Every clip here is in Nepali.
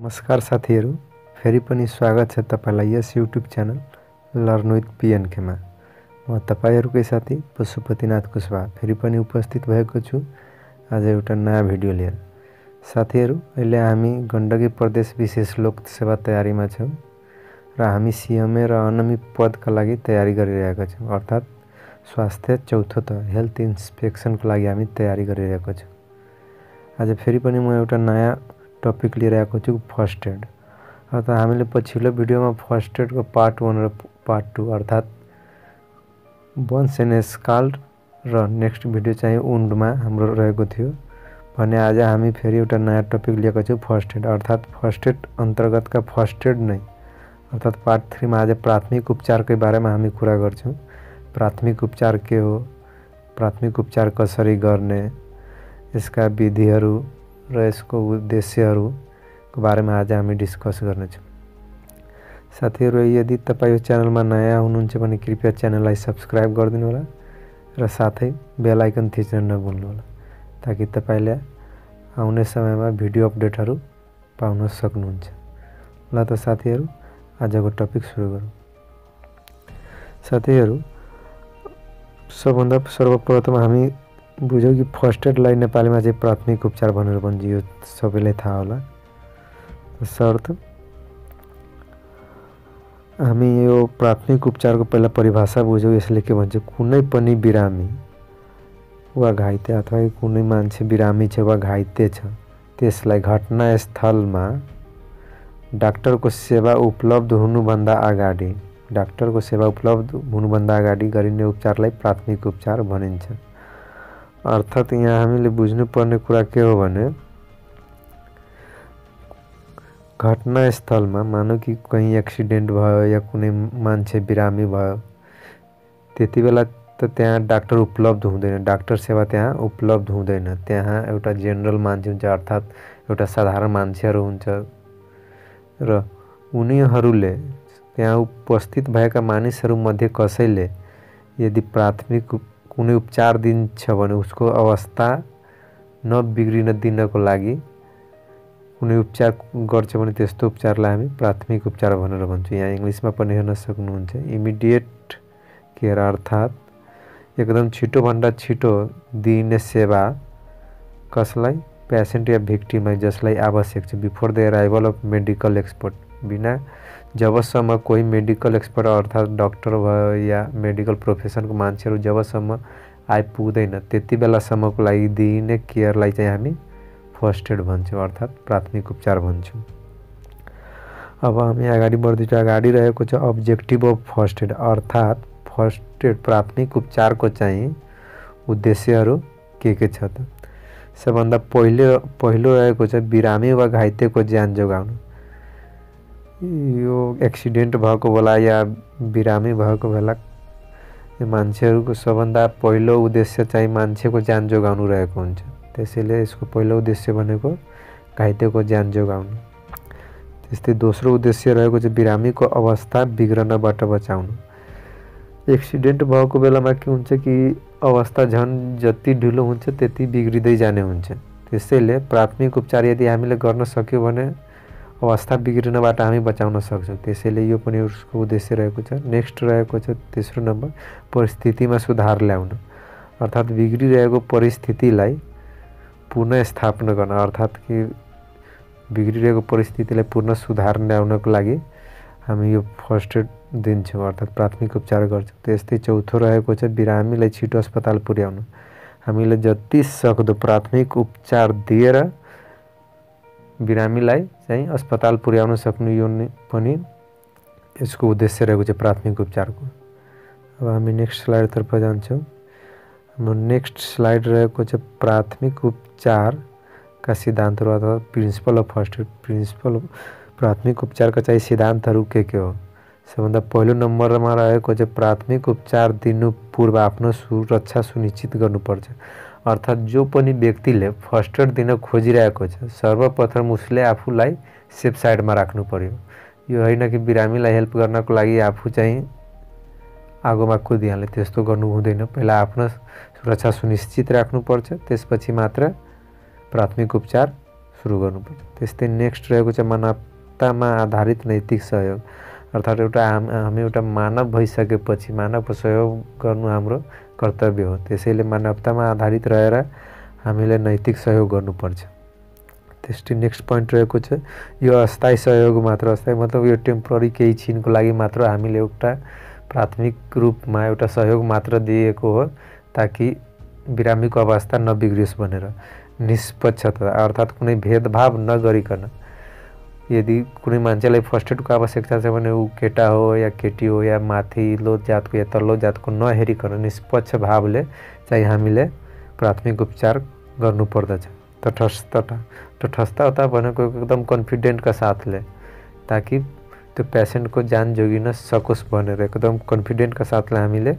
नमस्कार साथीहरू, फेरि पनि स्वागत छ तपाईलाई यस YouTube channel learn with PNK मा। म तपाईहरुकै साथी पशुपतिनाथ कुशवाहा फेरि पनि उपस्थित भएको छु आज एउटा नयाँ भिडियो लिएर। साथीहरू, अहिले हामी गण्डकी प्रदेश विशेष लोक सेवा तयारीमा छौं र हामी CMA र अनमी पदका लागि तयारी गरिरहेका छौं, अर्थात स्वास्थ्य चौथो त हेल्थ इन्स्पेक्सनको लागि हामी तयारी गरिरहेका छौं। आज फेरि पनि म एउटा नयाँ टपिक लिएर आएको छु, फर्स्ट एड। अर्थात हामीले पछिल्लो भिडियोमा फर्स्ट एड को पार्ट 1 र पार्ट 2 अर्थात बर्न्स एन्ड स्काल्ड र नेक्स्ट भिडियो चाहिँ वुन्डमा हाम्रो रहेको थियो भने आज हामी फेरि एउटा नयाँ टपिक लिएका छौं, फर्स्ट एड। अर्थात फर्स्ट एड अन्तर्गतका फर्स्ट एड नै अर्थात पार्ट 3 मा आज प्राथमिक उपचारकै बारेमा हामी कुरा गर्छौं। प्राथमिक उपचार के हो, प्राथमिक उपचार कसरी गर्ने, यसका विधिहरू र यसको उद्देश्यहरूको बारेमा आज हामी डिस्कस गर्नेछौं। साथीहरू, यदि तपाई यो च्यानलमा नयाँ हुनुहुन्छ भने कृपया च्यानललाई सब्स्क्राइब गरिदिनु होला र साथै बेल आइकन थिच्न नभुल्नु होला ताकि तपाईले आउने समयमा भिडियो अपडेटहरू पाउन सक्नुहुन्छ। ल त साथीहरू, आजको टपिक सुरु गरौँ। साथीहरू, सबभन्दा सर्वप्रथम हामी बुझौं कि फर्स्ट एड लाई नेपालीमा चाहिँ प्राथमिक उपचार भनेर भन्छ, यो सबैलाई थाहा होला। शर्त हामी यो प्राथमिक उपचारको पहिला परिभाषा बुझौं। यसले के भन्छ, कुनै पनि बिरामी वा घाइते अथवा कुनै मान्छे बिरामी छ वा घाइते छ त्यसलाई घटनास्थलमा डाक्टरको सेवा उपलब्ध हुनुभन्दा अगाडि गरिने उपचारलाई प्राथमिक उपचार भनिन्छ। अर्थात यहाँ हामीले बुझ्नुपर्ने कुरा के हो भने घटनास्थलमा मानौ कि कहीं एक्सिडेन्ट भयो या कुनै मान्छे बिरामी भयो, त्यति बेला त त्यहाँ डाक्टर उपलब्ध हुँदैन, डाक्टर सेवा त्यहाँ उपलब्ध हुँदैन। त्यहाँ एउटा जनरल मान्छे हुन्छ अर्थात एउटा साधारण मान्छेहरू हुन्छ र उनीहरूले त्यहाँ उपस्थित भएका मानिसहरू मध्ये कसैले यदि प्राथमिक कुनै उपचार दिन्छ भने उसको अवस्था नबिग्रिन दिनको लागि कुनै उपचार गर्छ भने त्यस्तो उपचारलाई हामी प्राथमिक उपचार भनेर भन्छौं। यहाँ इंग्लिशमा पनि हेर्न सक्नुहुन्छ, इमिडिएट केयर अर्थात एकदम छिटो भन्दा छिटो दिइने सेवा कसलाई, पेशेन्ट या भिक्टिमलाई जसलाई आवश्यक छ, before the arrival of medical expert. बिना जबसम्म कोही मेडिकल एक्सपर्ट अर्थात डाक्टर भयो या मेडिकल प्रोफेसनको मान्छेहरू जबसम्म आइपुग्दैन त्यति बेलासम्मको लागि दिइने केयरलाई चाहिँ हामी फर्स्ट एड भन्छौं अर्थात प्राथमिक उपचार भन्छौं। अब हामी अगाडि बढ्दैछौँ। अगाडि रहेको छ अब्जेक्टिभ अफ फर्स्ट एड अर्थात फर्स्ट एड प्राथमिक उपचारको चाहिँ उद्देश्यहरू के छ त। सबभन्दा पहिलो रहेको छ बिरामी वा घाइतेको ज्यान जोगाउनु। यो एक्सिडेन्ट भएको बेला या बिरामी भएको बेला मान्छेहरूको सबभन्दा पहिलो उद्देश्य चाहिँ मान्छेको ज्यान जोगाउनु रहेको हुन्छ। त्यसैले यसको पहिलो उद्देश्य भनेको घाइतेको ज्यान जोगाउनु। त्यस्तै दोस्रो उद्देश्य रहेको चाहिँ बिरामीको अवस्था बिग्रनबाट बचाउनु। एक्सिडेन्ट भएको बेलामा के हुन्छ कि अवस्था झन् जति ढिलो हुन्छ त्यति बिग्रिदै जाने हुन्छ। त्यसैले प्राथमिक उपचार यदि हामीले गर्न सक्यौं भने अवस्था बिग्रिनबाट हामी बचाउन सक्छौं। त्यसैले यो पनि उसको उद्देश्य रहेको छ। नेक्स्ट रहेको छ तेस्रो नम्बर परिस्थितिमा सुधार ल्याउन अर्थात बिग्रिरहेको परिस्थितिलाई पुनः स्थापना गर्न अर्थात कि बिग्रिरहेको परिस्थितिलाई पुनः सुधार ल्याउनको लागि हामी यो फर्स्ट एड दिन्छौं अर्थात प्राथमिक उपचार गर्छौं। त्यस्तै चौथो रहेको छ बिरामीलाई छिटो अस्पताल पुर्याउनु। हामीले जति सक्दो प्राथमिक उपचार दिएर बिरामीलाई चाहिँ अस्पताल पुर्याउन सक्नु यो पनि यसको उद्देश्य रहेको छ प्राथमिक उपचारको। अब हामी नेक्स्ट स्लाइड तर्फ जान्छौं। हाम्रो नेक्स्ट स्लाइड रहेको छ प्राथमिक उपचारका सिद्धान्तहरू अथवा प्रिन्सिपल अफ फर्स्ट एड। प्राथमिक उपचारका चाहिँ सिद्धान्तहरू के हो। सबभन्दा पहिलो नम्बरमा रहेको छ प्राथमिक उपचार दिनु पूर्व आफ्नो सुरक्षा सुनिश्चित गर्नुपर्छ। अर्थात जो पनि व्यक्तिले फर्स्ट एड दिन खोजिरहेको छ सर्वप्रथम उसले आफूलाई सेफ साइडमा राख्नु पर्यो। यो हैन कि बिरामीलाई हेल्प गर्नको लागि आफू चाहिँ आगोमा कुदिहाल्ने, त्यस्तो गर्नु हुँदैन। पहिला आफ्नो सुरक्षा सुनिश्चित राख्नुपर्छ, त्यसपछि मात्र प्राथमिक उपचार सुरु गर्नुपर्छ। त्यस्तै नेक्स्ट रहेको छ मानवतामा आधारित नैतिक सहयोग, अर्थात् हामी एउटा मानव भइसकेपछि मानवको सहयोग गर्नु हाम्रो कर्तव्य हो। त्यसैले मानवतामा आधारित रहेर हामीले नैतिक सहयोग गर्नुपर्छ। त्यस्तै नेक्स्ट पोइन्ट रहेको छ यो अस्थायी सहयोग मात्र, अस्थायी मतलब यो टेम्पोररी केही छिनको लागि मात्र हामीले एउटा प्राथमिक रूपमा एउटा सहयोग मात्र दिएको हो ताकि बिरामीको अवस्था नबिग्रियोस् भनेर। निष्पक्षता अर्थात् कुनै भेदभाव नगरिकन, यदि कुनै मान्छेलाई फर्स्ट एडको आवश्यकता छ भने ऊ केटा हो या केटी हो या माथिल्लो जातको या तल्लो जातको नहेरिकन निष्पक्ष भावले चाहिँ हामीले प्राथमिक उपचार गर्नुपर्दछ। तटस्थता भनेको एकदम कन्फिडेन्टका साथले, ताकि त्यो पेसेन्टको ज्यान जोगिन सकोस् भनेर एकदम कन्फिडेन्टका साथले हामीले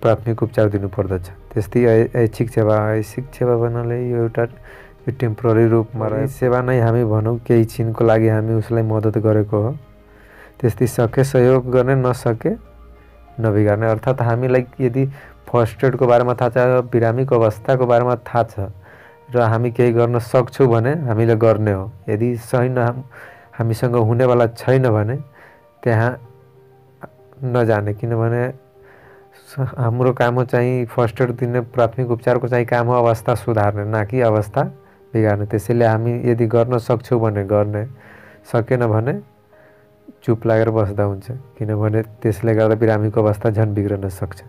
प्राथमिक उपचार दिनुपर्दछ। त्यस्तै ऐच्छिक सेवा भन्नाले यो एउटा टेम्पोररी रूपमा रहे सेवा नै हामी भनौँ, केही छिनको लागि हामी उसलाई मद्दत गरेको हो। त्यस्तै सके सहयोग गर्ने, नसके नबिगार्ने, अर्थात् हामीलाई यदि फर्स्ट एडको बारेमा थाहा छ, बिरामीको अवस्थाको बारेमा थाहा छ र हामी केही गर्न सक्छौँ भने हामीले गर्ने हो। यदि हामीसँग हुनेवाला छैन भने त्यहाँ नजाने, किनभने हाम्रो काम हो चाहिँ फर्स्ट एड दिने, प्राथमिक उपचारको चाहिँ काम हो अवस्था सुधार्ने, न कि अवस्था बिगार्ने। त्यसैले हामी यदि गर्न सक्छौँ भने गर्ने, सकेन भने चुप लागेर बस्दा हुन्छ, किनभने त्यसले गर्दा बिरामीको अवस्था झन् बिग्रन सक्छ।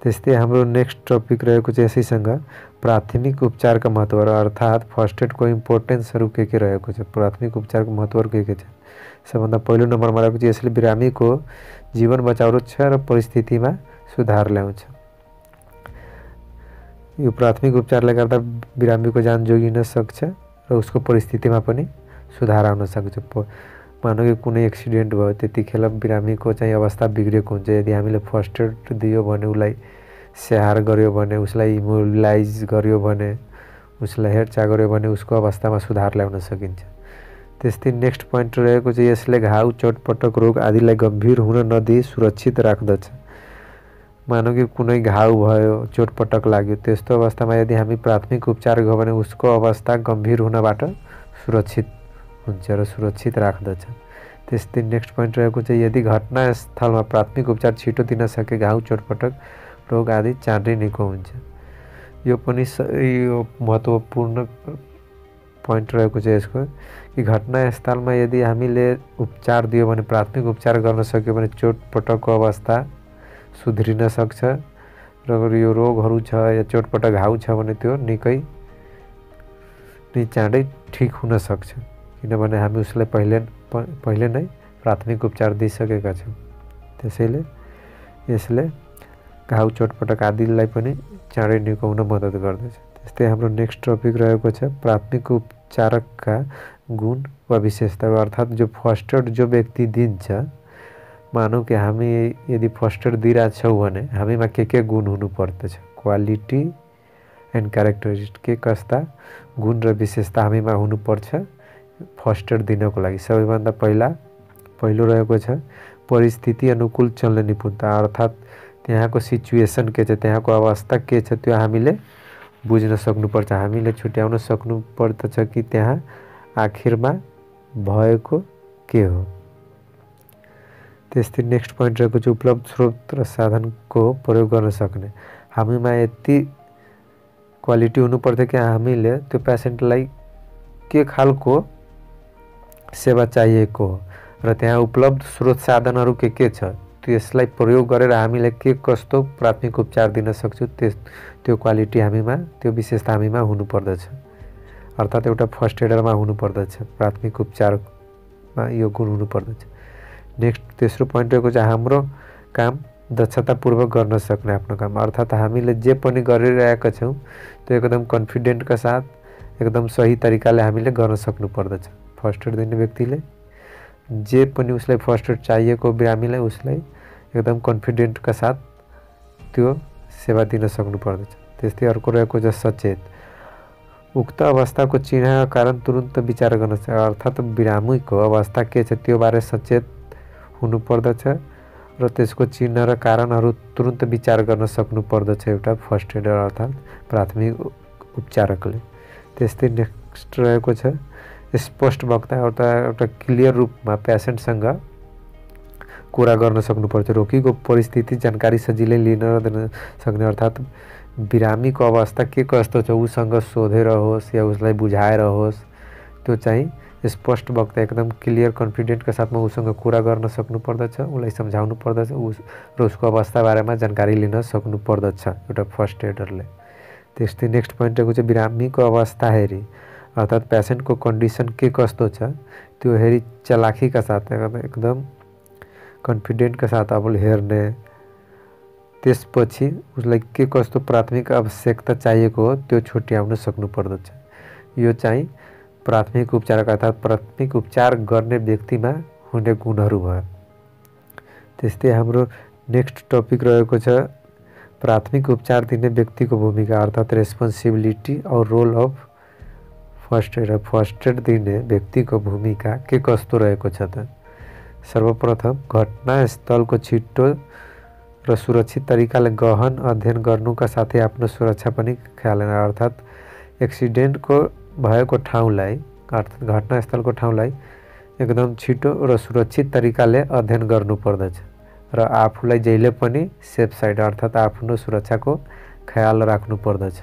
त्यस्तै हाम्रो नेक्स्ट टपिक रहेको चाहिँ यसैसँग प्राथमिक उपचारका महत्त्व, अर्थात् फर्स्ट एडको इम्पोर्टेन्सहरू के रहेको छ, प्राथमिक उपचारको महत्त्वहरू के छ। सबभन्दा पहिलो नम्बरमा रहेको चाहिँ यसले बिरामीको जीवन बचाउँछ र परिस्थितिमा सुधार ल्याउँछ। यो प्राथमिक उपचारले गर्दा बिरामीको ज्यान जोगिन सक्छ र उसको परिस्थितिमा पनि सुधार आउन सक्छ। मानौँ कि कुनै एक्सिडेन्ट भयो, त्यतिखेर बिरामीको चाहिँ अवस्था बिग्रेको हुन्छ, यदि हामीले फर्स्ट एड दियो भने, उसलाई स्याहार गर्यो भने, उसलाई इमोबिलाइज गर्यो भने, उसलाई हेरचाह गर्यो भने उसको अवस्थामा सुधार ल्याउन सकिन्छ। त्यस्तै नेक्स्ट पोइन्ट रहेको चाहिँ यसले घाउ, चोटपटक, रोग आदिलाई गम्भीर हुन नदिई सुरक्षित राख्दछ। मानौँ कि कुनै घाउ भयो, चोटपटक लाग्यो, त्यस्तो अवस्थामा यदि हामी प्राथमिक उपचार गर्यो भने उसको अवस्था गम्भीर हुनबाट सुरक्षित हुन्छ र सुरक्षित राख्दछ। त्यस्तै नेक्स्ट पोइन्ट रहेको चाहिँ यदि घटनास्थलमा प्राथमिक उपचार छिटो दिन सके घाउ, चोटपटक, रोग आदि चाँडै निको हुन्छ। यो पनि यो महत्त्वपूर्ण पोइन्ट रहेको छ यसको कि घटनास्थलमा यदि हामीले उपचार दियो भने, प्राथमिक उपचार गर्न सक्यो भने चोटपटकको अवस्था सुध्रिन सक्छ र यो रोगहरू छ या चोटपटक घाउ छ भने त्यो निकै नै चाँडै ठिक हुन सक्छ, किनभने हामी उसलाई पहिले नै प्राथमिक उपचार दिइसकेका छौँ। त्यसैले यसले घाउ, चोटपटक आदिलाई पनि चाँडै निको हुन मद्दत गर्दछ। त्यस्तै हाम्रो नेक्स्ट टपिक रहेको छ प्राथमिक उपचारका गुण वा विशेषता, अर्थात् जो फर्स्ट एड जो व्यक्ति दिन्छ, मानौँ कि हामी यदि फर्स्ट एड दिइरहेछौँ भने हामीमा के गुण हुनुपर्दछ, क्वालिटी एन्ड क्यारेक्टरिस्टिक, के कस्ता गुण र विशेषता हामीमा हुनुपर्छ फर्स्ट एड दिनको लागि। सबैभन्दा पहिलो रहेको छ परिस्थिति अनुकूल चल्ने निपुणता, अर्थात् त्यहाँको सिचुएसन के छ, त्यहाँको अवस्था के छ त्यो हामीले बुझ्न सक्नुपर्छ, हामीले छुट्याउन सक्नुपर्दछ कि त्यहाँ आखिरमा भएको के हो। त्यस्तै नेक्स्ट पोइन्ट रहेको छ उपलब्ध स्रोत र साधनको प्रयोग गर्न सक्ने, हामीमा यति क्वालिटी हुनुपर्छ कि हामीले त्यो पेसेन्टलाई के खालको सेवा चाहिएको हो र त्यहाँ उपलब्ध स्रोत साधनहरू के छ, त्यसलाई प्रयोग गरेर हामीले के कस्तो प्राथमिक उपचार दिन सक्छौँ, त्यो क्वालिटी हामीमा, त्यो विशेषता हामीमा हुनुपर्दछ, अर्थात् एउटा फर्स्ट एडरमा हुनुपर्दछ, प्राथमिक उपचारमा यो गुण हुनुपर्दछ। नेक्स्ट तेस्रो पोइन्ट रहेको छ हाम्रो काम दक्षतापूर्वक गर्न सक्ने आफ्नो काम, अर्थात् हामीले जे पनि गरिरहेका छौँ त्यो एकदम कन्फिडेन्टका साथ एकदम सही तरिकाले हामीले गर्न सक्नुपर्दछ। फर्स्ट एड दिने व्यक्तिले जे पनि उसलाई फर्स्ट एड चाहिएको बिरामीलाई उसलाई एकदम कन्फिडेन्टका साथ त्यो सेवा दिन सक्नुपर्दछ। त्यस्तै अर्को रहेको छ सचेत, उक्त अवस्थाको चिन्ह कारण तुरुन्त विचार गर्न, अर्थात् बिरामीको अवस्था के छ त्यो बारे सचेत हुनुपर्दछ र त्यसको चिन्ह र कारणहरू तुरुन्त विचार गर्न सक्नुपर्दछ एउटा फर्स्ट एडर अर्थात् प्राथमिक उपचारकले। त्यस्तै नेक्स्ट रहेको छ स्पष्ट वक्ता एउटा क्लियर रूपमा पेसेन्टसँग कुरा गर्न सक्नुपर्छ। रोगीको परिस्थिति जानकारी सजिलै लिन दिन सक्ने, अर्थात् बिरामीको अवस्था के कस्तो छ उसँग सोधेर होस् या उसलाई बुझाएर होस्, त्यो चाहिँ स्पष्ट वक्ता एकदम क्लियर कन्फिडेन्टका साथमा उसँग कुरा गर्न सक्नु पर्दछ, उसलाई सम्झाउनु पर्दछ र उसको अवस्था बारेमा जानकारी लिन सक्नु पर्दछ एउटा फर्स्ट एडरले। त्यस्तै नेक्स्ट पोइन्ट रहेको छ बिरामीको अवस्था हेरी, अर्थात् पेसेन्टको कन्डिसन के कस्तो छ त्यो हेरी चलाखीका साथ एकदम कन्फिडेन्टका साथ अब हेर्ने, त्यसपछि उसलाई के कस्तो प्राथमिक आवश्यकता चाहिएको हो त्यो छुट्याउन सक्नु पर्दछ। यो चाहिँ प्राथमिक उपचार अर्थात् प्राथमिक उपचार गर्ने व्यक्तिमा हुने गुणहरू भयो। त्यस्तै हाम्रो नेक्स्ट टपिक रहेको छ प्राथमिक उपचार दिने व्यक्तिको भूमिका, अर्थात् रेस्पोन्सिबिलिटी और role of first aid. First aid दिने व्यक्तिको भूमिका के कस्तो रहेको छ त सर्वप्रथम घटनास्थलको छिटो र सुरक्षित तरिकाले गहन अध्ययन गर्नुका साथै आफ्नो सुरक्षा पनि ख्याल, अर्थात् एक्सिडेन्टको भएको ठाउँलाई अर्थात् घटनास्थलको ठाउँलाई एकदम छिटो र सुरक्षित तरिकाले अध्ययन गर्नुपर्दछ र आफूलाई जहिले पनि सेफ साइड अर्थात् आफ्नो सुरक्षाको ख्याल राख्नु पर्दछ।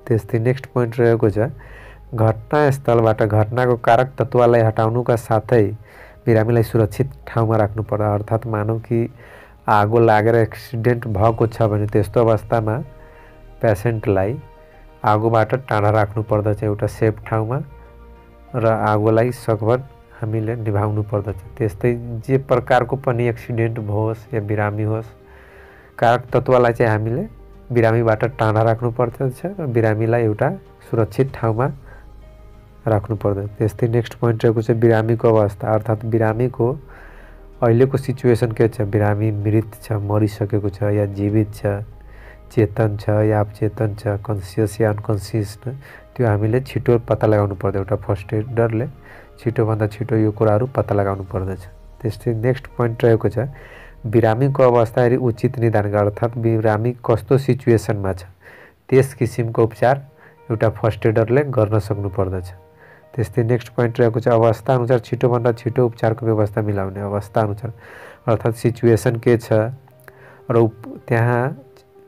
त्यस्तै नेक्स्ट पोइन्ट रहेको छ घटनास्थलबाट घटनाको कारक तत्त्वलाई हटाउनुका साथै बिरामीलाई सुरक्षित ठाउँमा राख्नु पर्छ, अर्थात् मानौ कि आगो लागेर एक्सिडेन्ट भएको छ भने त्यस्तो अवस्थामा पेसेन्टलाई आगोबाट टाढा राख्नु पर्दछ एउटा सेफ ठाउँमा र आगोलाई सकभर हामीले निभाउनु पर्दछ। त्यस्तै जे प्रकारको पनि एक्सिडेन्ट होस् या बिरामी होस् कारक तत्त्वलाई चाहिँ हामीले बिरामीबाट टाढा राख्नु पर्दछ र बिरामीलाई एउटा सुरक्षित ठाउँमा राख्नु पर्दछ। त्यस्तै नेक्स्ट पोइन्ट रहेको छ बिरामीको अवस्था, अर्थात् बिरामीको अहिलेको सिचुएसन के छ, बिरामी मृत छ, मरिसकेको छ या जीवित छ, चेतन छ या अचेतन छ, कन्सियस या अनकन्सियस, त्यो हामीले छिटो पत्ता लगाउनु पर्छ। एउटा फर्स्ट एडरले छिटोभन्दा छिटो यो कुराहरू पत्ता लगाउनु पर्दछ। त्यस्तै नेक्स्ट पोइन्ट रहेको छ बिरामीको अवस्था हेरी उचित निदान, अर्थात् बिरामी कस्तो सिचुएसनमा छ त्यस किसिमको उपचार एउटा फर्स्ट एडरले गर्न सक्नु पर्दछ। त्यस्तै नेक्स्ट पोइन्ट रहेको छ अवस्था अनुसार छिटोभन्दा छिटो उपचारको व्यवस्था मिलाउने, अवस्था अनुसार अर्थात् सिचुएसन के छ र त्यहाँ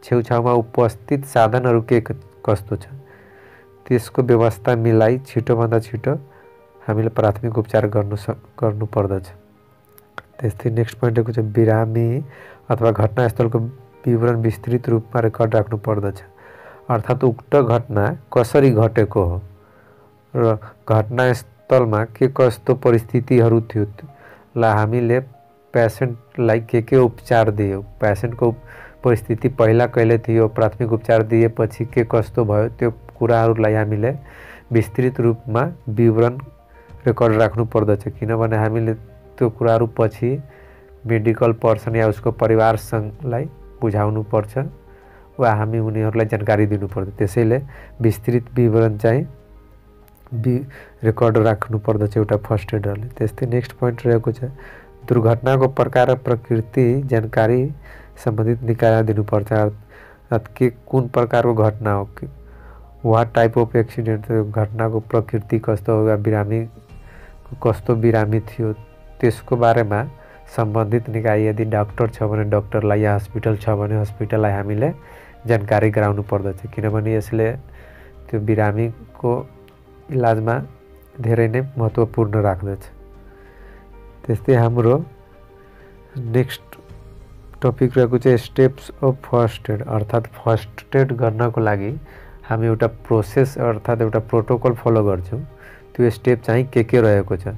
छेउछाउमा उपस्थित साधनहरू के कस्तो छ त्यसको व्यवस्था मिलाई छिटोभन्दा छिटो हामीले प्राथमिक उपचार गर्नु पर्दछ। त्यस्तै नेक्स्ट पोइन्ट रहेको छ बिरामी अथवा घटनास्थलको विवरण विस्तृत रूपमा रेकर्ड राख्नु पर्दछ, अर्थात् उक्त घटना कसरी घटेको हो र घटनास्थलमा के कस्तो परिस्थितिहरू थियो ल हामीले पेसेन्टलाई के उपचार दियो, पेसेन्टको परिस्थिति पहिला कहिले थियो, प्राथमिक उपचार दिएपछि के कस्तो भयो, त्यो कुराहरूलाई हामीले विस्तृत रूपमा विवरण रेकर्ड राख्नु पर्दछ। किनभने हामीले त्यो कुराहरू पछि मेडिकल पर्सन या उसको परिवारसँगलाई बुझाउनु पर्छ वा हामी उनीहरूलाई जानकारी दिनुपर्छ, त्यसैले विस्तृत विवरण चाहिँ रेकर्ड राख्नु पर्दछ एउटा फर्स्ट एडरले। त्यस्तै नेक्स्ट पोइन्ट रहेको छ दुर्घटनाको प्रकार र प्रकृति जानकारी सम्बन्धित निकाय दिनुपर्छ, अर्थात् के कुन प्रकारको घटना हो, वाट टाइप अफ एक्सिडेन्ट, घटनाको प्रकृति कस्तो हो, बिरामी कस्तो बिरामी थियो त्यसको बारेमा सम्बन्धित निकाय यदि डाक्टर छ भने डाक्टरलाई या हस्पिटल छ भने हस्पिटललाई हामीले जानकारी गराउनु पर्दछ, किनभने यसले त्यो बिरामीको इलाजमा धेरै नै महत्त्वपूर्ण राख्दछ। त्यस्तै हाम्रो नेक्स्ट टपिक रहेको चाहिँ स्टेप्स अफ फर्स्ट एड, अर्थात् फर्स्ट एड गर्नको लागि हामी एउटा प्रोसेस अर्थात् एउटा प्रोटोकल फलो गर्छौँ, त्यो स्टेप चाहिँ के रहेको छ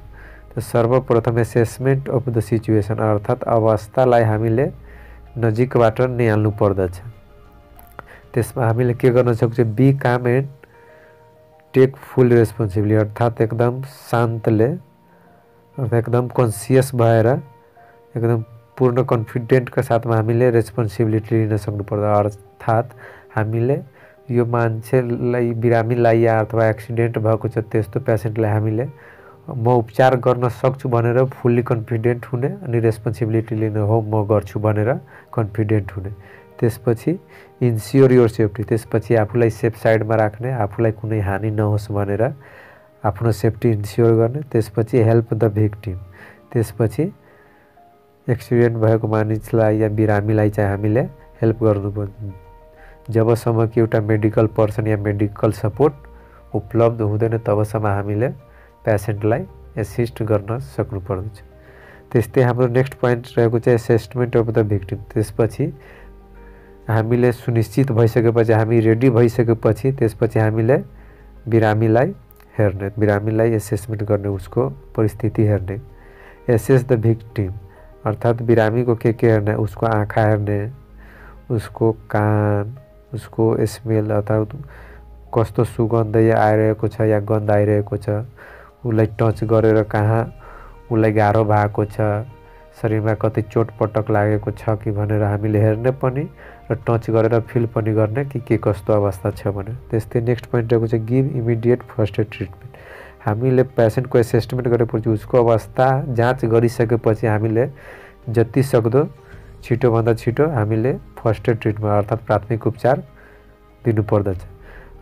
त सर्वप्रथम एसेसमेन्ट अफ द सिचुएसन, अर्थात् अवस्थालाई हामीले नजिकबाट निहाल्नु पर्दछ। त्यसमा हामीले के गर्न सक्छौँ बी काम एन्ड टेक फुल रेस्पोन्सिबिलिटी, अर्थात् एकदम शान्तले अर्थात् एकदम कन्सियस भएर एकदम पूर्ण कन्फिडेन्टका साथमा हामीले रेस्पोन्सिबिलिटी लिन सक्नुपर्छ, अर्थात् हामीले यो मान्छेलाई बिरामीलाई या अथवा एक्सिडेन्ट भएको छ त्यस्तो पेसेन्टलाई हामीले म उपचार गर्न सक्छु भनेर फुल्ली कन्फिडेन्ट हुने अनि रेस्पोन्सिबिलिटी लिने हो म गर्छु भनेर कन्फिडेन्ट हुने, त्यसपछि इन्स्योर योर सेफ्टी, त्यसपछि आफूलाई सेफ साइडमा राख्ने, आफूलाई कुनै हानि नहोस् भनेर आफ्नो सेफ्टी इन्स्योर गर्ने। त्यसपछि हेल्प द भिक्टिम, त्यसपछि एक्सिडेन्ट भएको मानिसलाई या बिरामीलाई चाहिँ हामीले हेल्प गर्नुपर्छ। जबसम्म कि एउटा मेडिकल पर्सन या मेडिकल सपोर्ट उपलब्ध हुँदैन तबसम्म हामीले पेसेन्टलाई एसिस्ट गर्न सक्नुपर्दछ। त्यस्तै हाम्रो नेक्स्ट पोइन्ट रहेको चाहिँ एसेसमेन्ट अफ द भिक्टिम। त्यसपछि हामीले सुनिश्चित भइसकेपछि, हामी रेडी भइसकेपछि त्यसपछि हामीले बिरामीलाई हेर्ने, बिरामीलाई एसेसमेन्ट गर्ने, उसको परिस्थिति हेर्ने। एसेस द भिक्टिम अर्थात् बिरामीको के हेर्ने, उसको आँखा हेर्ने, उसको कान, उसको स्मेल अर्थात् कस्तो सुगन्ध आइरहेको छ या गन्ध आइरहेको छ, उसलाई टच गरेर कहाँ उसलाई गाह्रो भएको छ, शरीरमा कतै चोटपटक लागेको छ कि भनेर हामीले हेर्ने पनि र टच गरेर फिल पनि गर्ने कि के कस्तो अवस्था छ भनेर। त्यस्तै नेक्स्ट पोइन्ट रहेको छ give immediate first aid treatment. हामीले पेसेन्टको एसेसमेन्ट गरेपछि उसको अवस्था जाँच गरिसकेपछि हामीले जति सक्दो छिटोभन्दा छिटो हामीले फर्स्ट एड ट्रिटमेन्ट अर्थात् प्राथमिक उपचार दिनुपर्दछ।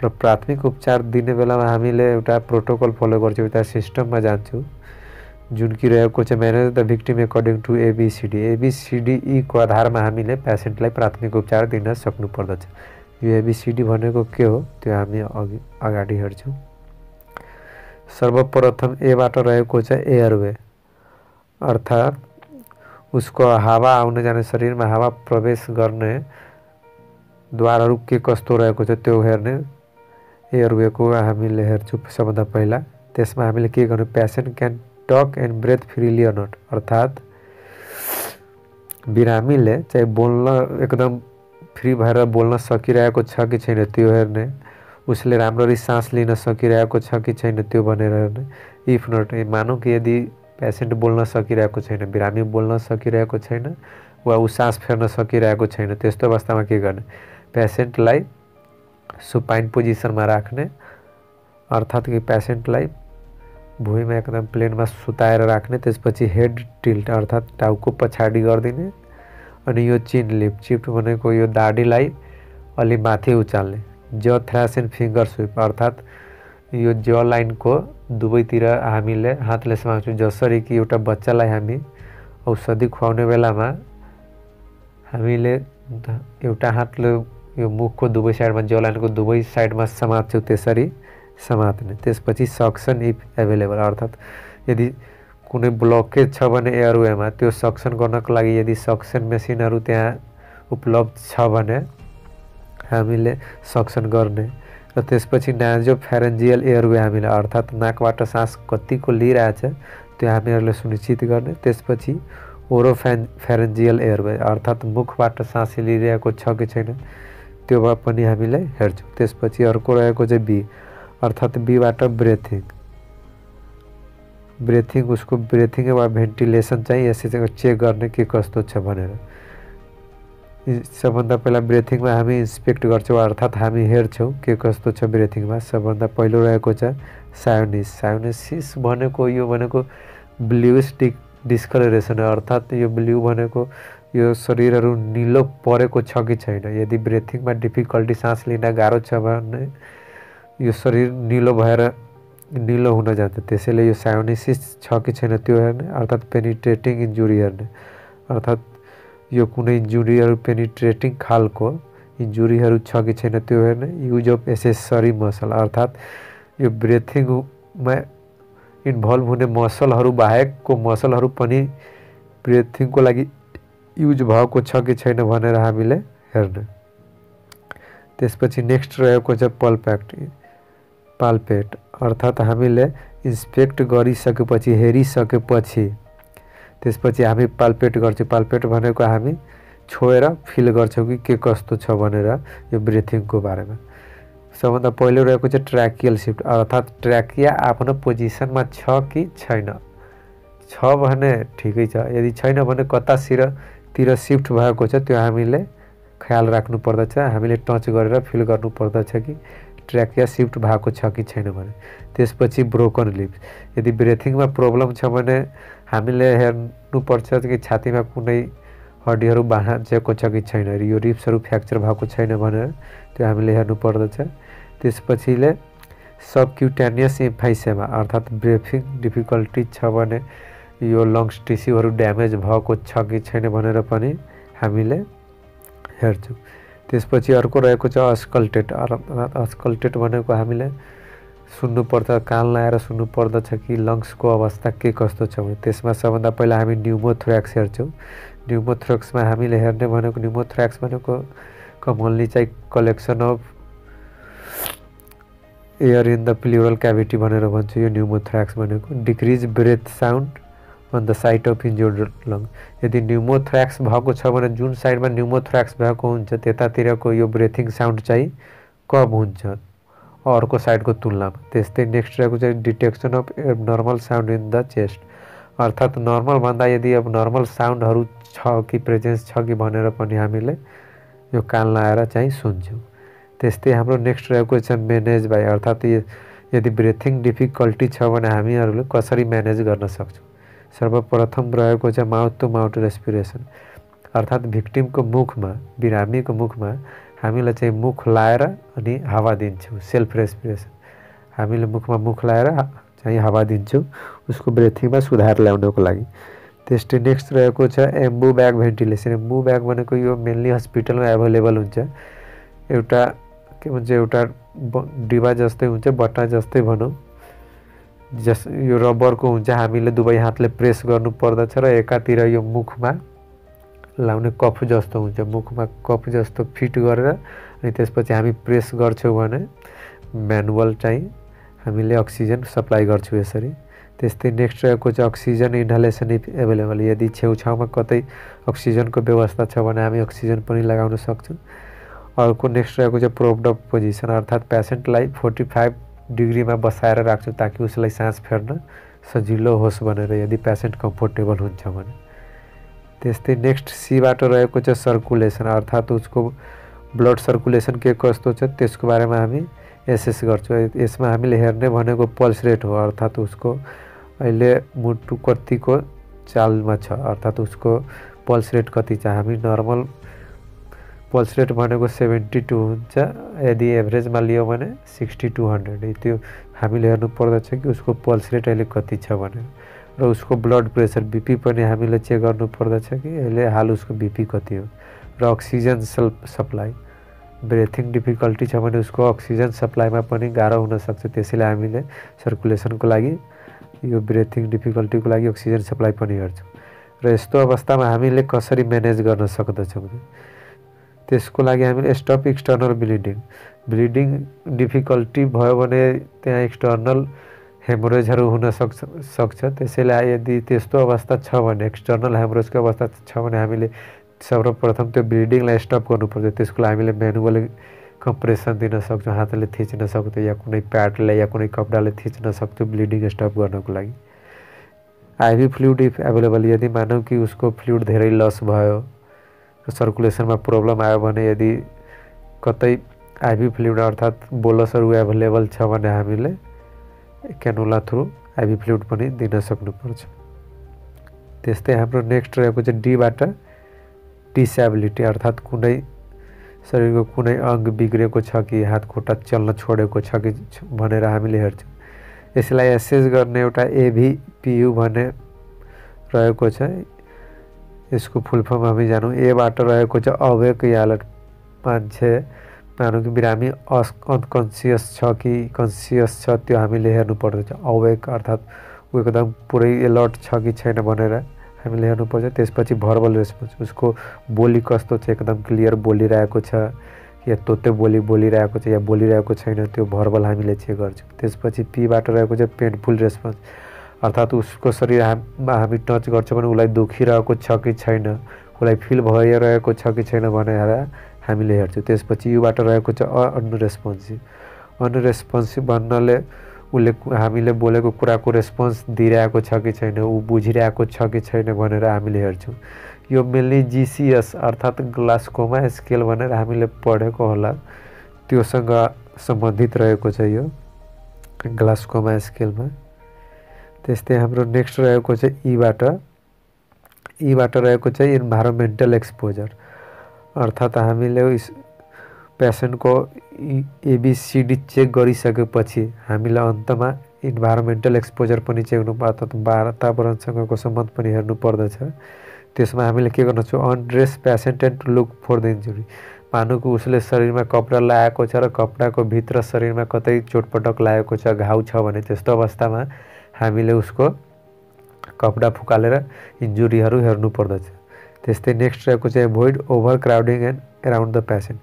र प्राथमिक उपचार दिने बेलामा हामीले एउटा प्रोटोकल फलो गर्छौँ, एउटा सिस्टममा जान्छौँ जुन कि रहेको छ manage the victim according to A B C D. A B C D को आधारमा हामीले पेसेन्टलाई प्राथमिक उपचार दिन सक्नुपर्दछ। यो एबिसिडी भनेको के हो त्यो हामी अगाडि हेर्छौँ। सर्वप्रथम एबाट रहेको छ एयरवे अर्थात् उसको हावा आउने जाने, शरीरमा हावा प्रवेश गर्ने द्वारहरू के कस्तो रहेको छ त्यो हेर्ने, एयरवेको हामीले हेर्छौँ सबभन्दा पहिला। त्यसमा हामीले के गर्नु, patient can talk and breathe freely or not अर्थात् बिरामीले चाहिँ बोल्न एकदम फ्री भएर बोल्न सकिरहेको छ कि छैन त्यो हेर्ने, उसले राम्ररी सास लिन सकिरहेको छ कि छैन त्यो भनेर हेर्ने। इफ नट, मानौँ कि यदि पेसेन्ट बोल्न सकिरहेको छैन, बिरामी बोल्न सकिरहेको छैन वा ऊ सास फेर्न सकिरहेको छैन, त्यस्तो अवस्थामा के गर्ने, पेसेन्टलाई सुपाइन पोजिसनमा राख्ने अर्थात् कि पेसेन्टलाई भुइँमा एकदम प्लेनमा सुताएर राख्ने। त्यसपछि हेड टिल्ट अर्थात् टाउको पछाडि गरिदिने अनि यो चिन लिफ्ट भनेको यो दाढीलाई अलि माथि उचाल्ने। ज थ्रास एन्ड फिङ्गर स्विप अर्थात् यो ज लाइनको दुवैतिर हामीले हातले समाउँछौँ। जसरी कि एउटा बच्चालाई हामी औषधि खुवाउने बेलामा हामीले एउटा हातले यो मुखको दुवै साइडमा, ज लाइनको दुवै साइडमा समात्छौँ, त्यसरी समात्ने। त्यसपछि सक्सन इफ एभाइलेबल अर्थात् यदि कुनै ब्लकेज छ भने एयरवेमा त्यो सक्सन गर्नको लागि यदि सक्सन मेसिनहरू त्यहाँ उपलब्ध छ भने हामीले सक्सन गर्ने। र त्यसपछि नाजो फेरेन्जियल एयरवे हामीले अर्थात् नाकबाट सास कतिको लिइरहेछ त्यो हामीहरूले सुनिश्चित गर्ने। त्यसपछि ओरो फेरेन्जियल एयरवे अर्थात् मुखबाट सास लिइरहेको छ कि छैन त्यो पनि हामीले हेर्छौँ। त्यसपछि अर्को रहेको चाहिँ बी अर्थात् बीबाट ब्रेथिङ उसको ब्रेथिङ वा भेन्टिलेसन चाहिँ यसरी चेक गर्ने के कस्तो छ भनेर। सबभन्दा पहिला ब्रेथिङमा हामी इन्सपेक्ट गर्छौँ अर्थात् हामी हेर्छौँ के कस्तो छ ब्रेथिङमा। सबभन्दा पहिलो रहेको छ साइनोसिस भनेको यो भनेको ब्लुइस डिस्कलरेसन अर्थात् यो ब्लू भनेको यो शरीरहरू निलो परेको छ कि छैन। यदि ब्रेथिङमा डिफिकल्टी सास लिन गाह्रो छ भने यो शरीर निलो हुन जान्छ, त्यसैले यो साइनोसिस छ कि छैन त्यो हेर्ने। अर्थात् पेनिट्रेटिङ इन्जुरी हेर्ने अर्थात् यो कुनै इन्जुरीहरू पेनिट्रेटिङ खालको इन्जुरीहरू छ कि छैन त्यो हेर्ने। युज अफ एसेसरी मसल अर्थात् यो ब्रेथिङमा इन्भल्भ हुने मसलहरू बाहेकको मसलहरू पनि ब्रेथिङको लागि युज भएको छ कि छैन भनेर हामीले हेर्ने। त्यसपछि नेक्स्ट रहेको छ पाल्पेट अर्थात् हामीले इन्सपेक्ट गरिसकेपछि हेरिसकेपछि त्यसपछि हामी पाल्पेट गर्छौँ। पाल्पेट भनेको हामी छोएर फिल गर्छौँ कि के कस्तो छ भनेर यो ब्रेथिङको बारेमा। सबभन्दा पहिलो रहेको चाहिँ ट्र्याकियल सिफ्ट अर्थात् ट्र्याकिया आफ्नो पोजिसनमा छ कि छैन, छ भने ठिकै छ, यदि छैन भने कतातिर सिफ्ट भएको छ त्यो हामीले ख्याल राख्नु पर्दछ। हामीले टच गरेर फिल गर्नु पर्दछ कि ट्र्याकिया सिफ्ट भएको छ कि छैन भने। त्यसपछि ब्रोकन लिप्स, यदि ब्रेथिङमा प्रब्लम छ भने हामीले हेर्नुपर्छ कि छातीमा कुनै हड्डीहरू भाँचिएको छ कि छैन, यो रिब्सहरू फ्र्याक्चर भएको छैन भनेर त्यो हामीले हेर्नुपर्दछ। त्यसपछिले सबक्युटेनियस एम्फाइसेमा अर्थात् ब्रिथिङ डिफिकल्टी छ भने यो लङ्स टिस्युहरू ड्यामेज भएको छ कि छैन भनेर पनि हामीले हेर्छौँ। त्यसपछि अर्को रहेको छ अस्कल्टेट, अर्थात् अस्कल्टेट भनेको हामीले सुन्नुपर्छ, कान लाएर सुन्नुपर्दछ कि लङ्सको अवस्था के कस्तो छ भने त्यसमा सबभन्दा पहिला हामी न्युमोथोर्याक्स हेर्छौँ। न्युमोथोर्याक्समा हामीले हेर्ने भनेको न्युमोथोर्याक्स भनेको कमनली चाहिँ collection of air in the pleural cavity भनेर भन्छ। यो न्युमोथोर्याक्स भनेको decrease breath sound on the side of injured lung. यदि न्युमोथोर्याक्स भएको छ भने जुन साइडमा न्युमोथोर्याक्स भएको हुन्छ त्यतातिरको यो ब्रेथिङ साउन्ड चाहिँ कम हुन्छ अर्को साइडको तुलनामा। त्यस्तै नेक्स्ट रहेको चाहिँ detection of abnormal sound in the chest, अर्थात् नर्मल भन्दा यदि अब नर्मल साउन्डहरू छ कि प्रेजेन्स छ कि भनेर पनि हामीले यो कान लाएर चाहिँ सुन्छौँ। त्यस्तै हाम्रो नेक्स्ट रहेको छ म्यानेज बाई, अर्थात् यदि ब्रेथिङ डिफिकल्टी छ भने हामीहरूले कसरी म्यानेज गर्न सक्छौँ। सर्वप्रथम रहेको छ माउथ टु माउथ रेस्पिरेसन, अर्थात् भिक्टिमको मुखमा, बिरामीको मुखमा हामीले चाहिँ मुख लाएर अनि हावा दिन्छौँ, सेल्फ रेस्पिरेसन। हामीले मुखमा मुख लाएर चाहिँ हावा दिन्छौँ उसको ब्रेथिङमा सुधार ल्याउनको लागि। त्यस्तै नेक्स्ट रहेको छ एम्बु ब्याग भेन्टिलेसन। एम्बु ब्याग भनेको यो मेनली हस्पिटलमा एभाइलेबल हुन्छ, एउटा के भन्छ एउटा डिबा जस्तै हुन्छ, बट्टा जस्तै भनौँ, यो रबरको हुन्छ। हामीले दुवै हातले प्रेस गर्नु पर्दछ र एकातिर यो मुखमा लाउने कफ जस्तो हुन्छ, मुखमा कफ जस्तो फिट गरेर अनि त्यसपछि हामी प्रेस गर्छौँ भने म्यानुअल चाहिँ हामीले अक्सिजन सप्लाई गर्छौँ यसरी। त्यस्तै नेक्स्ट रहेको छ अक्सिजन इन्हालेसन इफ एभाइलेबल, यदि छेउछाउमा कतै अक्सिजनको व्यवस्था छ भने हामी अक्सिजन पनि लगाउन सक्छौँ। अर्को नेक्स्ट रहेको छ प्रोप्ड अप पोजिसन, अर्थात् पेसेन्टलाई 45 डिग्रीमा बसाएर राख्छौँ ताकि उसलाई सास फेर्न सजिलो होस् भनेर, यदि पेसेन्ट कम्फोर्टेबल हुन्छ भने। त्यस्तै नेक्स्ट सीबाट रहेको छ सर्कुलेसन, अर्थात् उसको ब्लड सर्कुलेसन के कस्तो छ त्यसको बारेमा हामी एसेस गर्छौँ। यसमा हामीले हेर्ने भनेको पल्स रेट हो, अर्थात् उसको अहिले मुटु कतिको चालमा छ, अर्थात् उसको पल्स रेट कति छ। हामी नर्मल पल्स रेट भनेको 72 हुन्छ, यदि एभरेजमा लियो भने 60-100, त्यो हामीले हेर्नु पर्दछ कि उसको पल्स रेट अहिले कति छ भनेर। र उसको ब्लड प्रेसर बिपी पनि हामीले चेक गर्नु पर्दछ कि अहिले हाल उसको बिपी कति हो। र अक्सिजन सप्लाई, ब्रेथिङ डिफिकल्टी छ भने उसको अक्सिजन सप्लाईमा पनि गाह्रो हुनसक्छ, त्यसैले हामीले सर्कुलेसनको लागि यो ब्रेथिङ डिफिकल्टीको लागि अक्सिजन सप्लाई पनि हेर्छौँ। र यस्तो अवस्थामा हामीले कसरी म्यानेज गर्न सक्दछौँ त्यसको लागि हामीले स्टप एक्सटर्नल ब्लिडिङ डिफिकल्टी भयो भने त्यहाँ एक्सटर्नल हेमोरेजहरू हुन सक्छ। त्यसैले यदि त्यस्तो अवस्था छ भने, एक्सटर्नल हेमोरेजको अवस्था छ भने हामीले सर्वप्रथम त्यो ब्लिडिङलाई स्टप गर्नुपर्छ। त्यसको लागि हामीले म्यानुअली कम्प्रेसन दिन सक्छौँ, हातले थिच्न सक्छौँ या कुनै प्याडले या कुनै कपडाले थिच्न सक्छौँ ब्लिडिङ स्टप गर्नको लागि। आइभी फ्लुइड इफ एभाइलेबल, यदि मानौँ कि उसको फ्लुइड धेरै लस भयो र सर्कुलेसनमा प्रब्लम आयो भने यदि कतै आइभी फ्लुइड अर्थात् बोलसहरू एभाइलेबल छ भने हामीले क्यानुला थ्रु आइभी फ्लुइड पनि दिन सक्नुपर्छ। त्यस्तै हाम्रो नेक्स्ट रहेको चाहिँ डीबाट डिसेबिलिटी, अर्थात् कुनै शरीरको कुनै अङ्ग बिग्रेको छ कि हात खुट्टा चल्न छोडेको छ कि भनेर हामीले हेर्छौँ। यसलाई एसेस गर्ने एउटा एभीपीयू भन्ने रहेको छ, यसको फुल फर्म हामी जानौँ। एबाट रहेको छ अवेक या अलर्ट, मान्छे मानौँ कि बिरामी अनकन्सियस छ कि कन्सियस छ त्यो हामीले हेर्नु पर्दछ। अवेक अर्थात् ऊ एकदम पुरै एलर्ट छ कि छैन भनेर हामीले हेर्नुपर्छ। त्यसपछि भर्बल रेस्पोन्स, उसको बोली कस्तो छ, एकदम क्लियर बोलिरहेको छ या तोते बोलिरहेको छ या बोलिरहेको छैन, त्यो भर्बल हामीले चेक गर्छौँ। त्यसपछि पीबाट रहेको छ पेनफुल रेस्पोन्स, अर्थात् उसको शरीरमा हामी टच गर्छौँ भने उसलाई दुखिरहेको छ कि छैन, उसलाई फिल भइरहेको छ कि छैन भनेर हामीले हेर्छौँ। त्यसपछि युबाट रहेको छ अनरेस्पोन्सिभ भन्नाले उसले हामीले बोलेको कुराको रेस्पोन्स दिइरहेको छ कि छैन, ऊ बुझिरहेको छ कि छैन भनेर हामीले हेर्छौँ। यो मेनली जीसीएस अर्थात् ग्लासकोमा स्केल भनेर हामीले पढेको होला, त्योसँग सम्बन्धित रहेको छ यो ग्लासकोमा स्केलमा। त्यस्तै हाम्रो नेक्स्ट रहेको छ ईबाट यीबाट रहेको चाहिँ इन्भाइरोमेन्टल एक्सपोजर, अर्थात् हामीले इस पेसेन्टको एबीसीडी चेक गरिसकेपछि हामीलाई अन्तमा इन्भाइरोमेन्टल एक्सपोजर पनि चेक गर्नु, अर्थात् वातावरणसँगको सम्बन्ध पनि हेर्नु पर्दछ। त्यसमा हामीले के गर्न सक्छौँ, undress patient and look for the injury. मानौँ कि उसले शरीरमा कपडा लगाएको छ र कपडाको भित्र शरीरमा कतै चोटपटक लागेको छ, घाउ छ भने त्यस्तो अवस्थामा हामीले उसको कपडा फुकालेर इन्जुरीहरू हेर्नु पर्दछ। त्यस्तै नेक्स्ट रहेको चाहिँ avoid overcrowding and around the patient.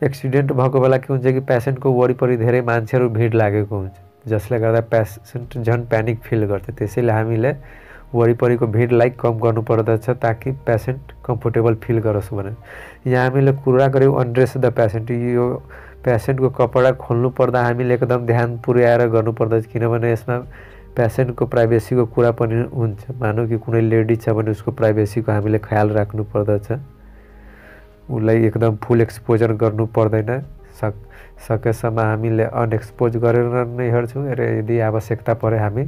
Accident भएको बेला के हुन्छ कि पेसेन्टको वरिपरि धेरै मान्छेहरू भिड लागेको हुन्छ, जसले गर्दा पेसेन्ट झन् प्यानिक फिल गर्छ। त्यसैले हामीले वरिपरिको भिडलाई कम गर्नु पर्दछ ताकि पेसेन्ट कम्फोर्टेबल फिल गरोस् भनेर। यहाँ हामीले कुरा गऱ्यौँ अनड्रेस द पेसेन्ट। यो पेसेन्टको कपडा खोल्नु पर्दा हामीले एकदम ध्यान पुर्याएर गर्नुपर्दछ, किनभने यसमा पेसेन्टको प्राइभेसीको कुरा पनि हुन्छ। मानौँ कि कुनै लेडी छ भने उसको प्राइभेसीको हामीले ख्याल राख्नु पर्दछ, उसलाई एकदम फुल एक्सपोजर गर्नु पर्दैन। सकेसम्म हामीले अनएक्सपोज गरेर नै हेर्छौँ र यदि आवश्यकता परे हामी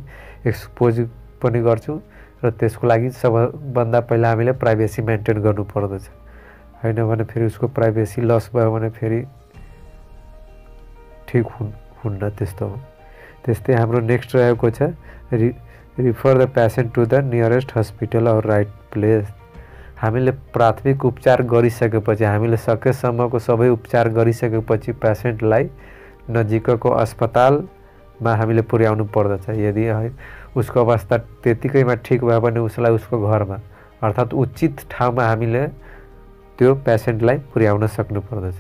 एक्सपोज पनि गर्छौँ र त्यसको लागि सबभन्दा पहिला हामीले प्राइभेसी मेन्टेन गर्नु पर्दछ। हैन भने फेरि उसको प्राइभेसी लस भयो भने फेरि ठिक हुन्न त्यस्तो हो। त्यस्तै हाम्रो नेक्स्ट रहेको छ refer the patient to the nearest hospital or right place. हामीले प्राथमिक उपचार गरिसकेपछि, हामीले सकेसम्मको सबै उपचार गरिसकेपछि पेसेन्टलाई नजिकको अस्पतालमा हामीले पुर्याउनु पर्दछ। यदि उसको अवस्था त्यतिकैमा ठिक भयो भने उसलाई उसको घरमा अर्थात् उचित ठाउँमा हामीले त्यो पेसेन्टलाई पुर्याउन सक्नु पर्दछ।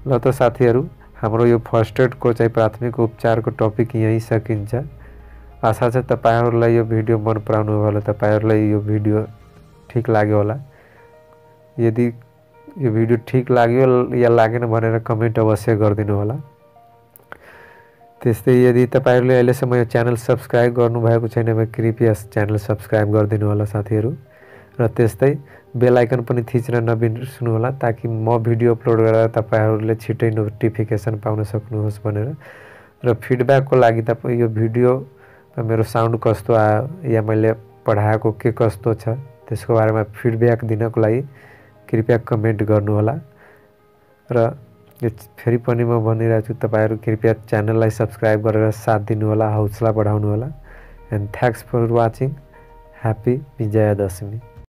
ल त साथीहरू, हाम्रो यो फर्स्ट एडको चाहिँ प्राथमिक उपचारको टपिक यहीँ सकिन्छ। आशा छ तपाईँहरूलाई यो भिडियो मन पराउनु भयो होला, तपाईँहरूलाई यो भिडियो ठिक लाग्यो होला। यदि यो भिडियो ठिक लाग्यो या लागेन भनेर कमेन्ट अवश्य गरिदिनु होला। त्यस्तै यदि तपाईँहरूले अहिलेसम्म यो च्यानल सब्सक्राइब गर्नुभएको छैन भने कृपया च्यानल सब्सक्राइब गरिदिनु होला साथीहरू। र त्यस्तै बेल आइकन पनि थिच्न नबिर्सनु होला ताकि म भिडियो अपलोड गरेर तपाईँहरूले छिट्टै नोटिफिकेसन पाउन सक्नुहोस् भनेर। र फिडब्याकको लागि तपाईँ यो भिडियोमा मेरो साउन्ड कस्तो आयो या मैले पढाएको के कस्तो छ त्यसको बारेमा फिडब्याक दिनको लागि कृपया कमेन्ट गर्नुहोला। र यो फेरि पनि म भनिरहेको छु, तपाईँहरू कृपया च्यानललाई सब्सक्राइब गरेर साथ दिनुहोला, हौसला बढाउनु होला। And thanks for watching. Happy Vijayadashami.